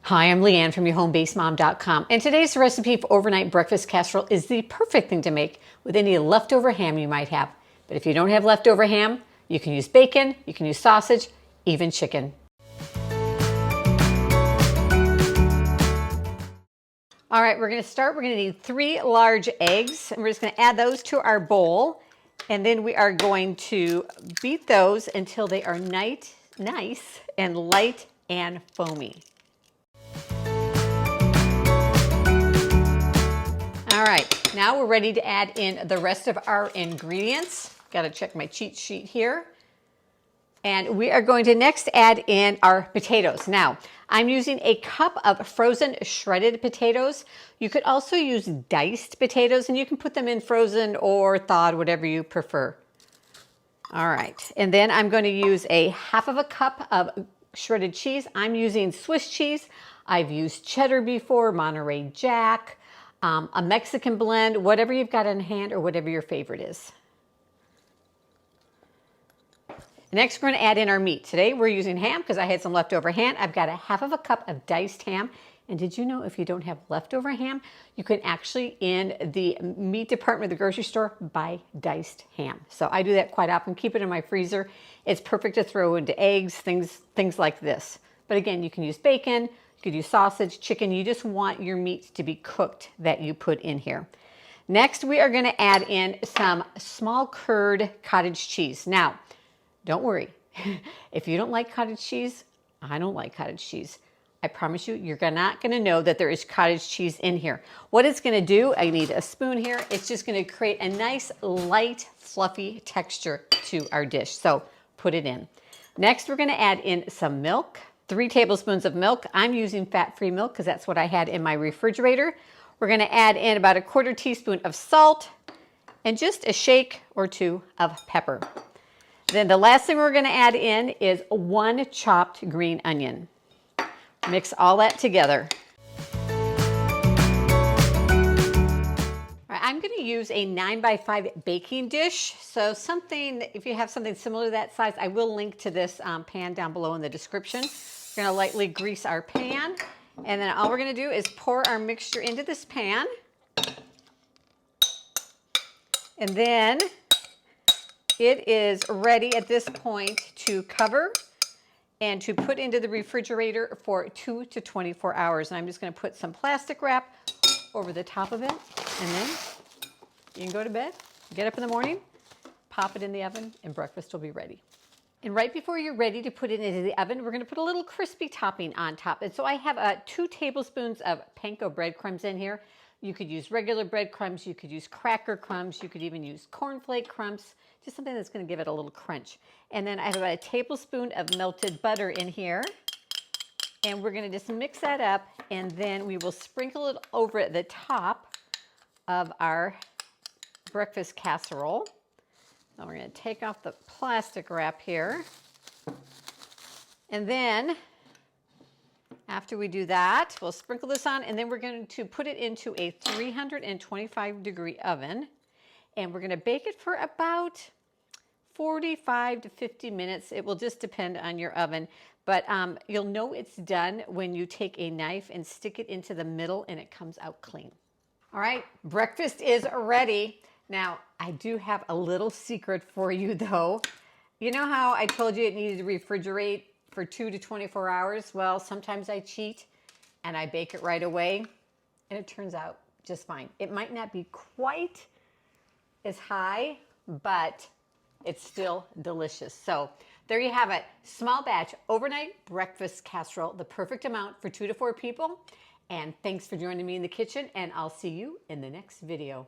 Hi, I'm Leanne from YourHomeBasedMom.com, and today's recipe for overnight breakfast casserole is the perfect thing to make with any leftover ham you might have. But if you don't have leftover ham, you can use bacon, you can use sausage, even chicken. All right, we're going to start. We're going to need 3 large eggs, and we're just going to add those to our bowl. And then we are going to beat those until they are nice and light and foamy. All right, now we're ready to add in the rest of our ingredients. Got to check my cheat sheet here. And we are going to next add in our potatoes. Now, I'm using a cup of frozen shredded potatoes. You could also use diced potatoes, and you can put them in frozen or thawed, whatever you prefer. All right, and then I'm going to use a half of a cup of shredded cheese. I'm using Swiss cheese. I've used cheddar before, Monterey Jack, a Mexican blend, whatever you've got on hand or whatever your favorite is. Next, we're going to add in our meat. Today, we're using ham because I had some leftover ham. I've got a half of a cup of diced ham. And did you know if you don't have leftover ham, you can actually, in the meat department of the grocery store, buy diced ham. So I do that quite often, keep it in my freezer. It's perfect to throw into eggs, things like this. But again, you can use bacon, you could use sausage, chicken. You just want your meat to be cooked that you put in here. Next, we are going to add in some small curd cottage cheese. Now, don't worry, if you don't like cottage cheese, I don't like cottage cheese. I promise you, you're not going to know that there is cottage cheese in here. What it's going to do, I need a spoon here. It's just going to create a nice, light, fluffy texture to our dish. So put it in. Next, we're going to add in some milk, 3 tablespoons of milk. I'm using fat-free milk because that's what I had in my refrigerator. We're going to add in about a 1/4 teaspoon of salt and just a shake or 2 of pepper. Then the last thing we're going to add in is 1 chopped green onion. Mix all that together. All right, I'm going to use a 9x5 baking dish. So if you have something similar to that size, I will link to this pan down below in the description. We're going to lightly grease our pan. And then all we're going to do is pour our mixture into this pan. And then it is ready at this point to cover and to put into the refrigerator for 2 to 24 hours. And I'm just going to put some plastic wrap over the top of it. And then you can go to bed, get up in the morning, pop it in the oven, and breakfast will be ready. And right before you're ready to put it into the oven, we're going to put a little crispy topping on top. And so I have 2 tablespoons of panko breadcrumbs in here. You could use regular breadcrumbs, you could use cracker crumbs, you could even use cornflake crumbs, just something that's going to give it a little crunch. And then I have about a tablespoon of melted butter in here. And we're going to just mix that up, and then we will sprinkle it over the top of our breakfast casserole. Now we're going to take off the plastic wrap here. And then after we do that, we'll sprinkle this on, and then we're going to put it into a 325-degree oven, and we're going to bake it for about 45 to 50 minutes. It will just depend on your oven, but you'll know it's done when you take a knife and stick it into the middle and it comes out clean. All right, breakfast is ready. Now, I do have a little secret for you though. You know how I told you it needed to refrigerate for 2 to 24 hours? Well, sometimes I cheat and I bake it right away and it turns out just fine. It might not be quite as high, but it's still delicious. So there you have it. Small batch overnight breakfast casserole, the perfect amount for 2 to 4 people. And thanks for joining me in the kitchen, and I'll see you in the next video.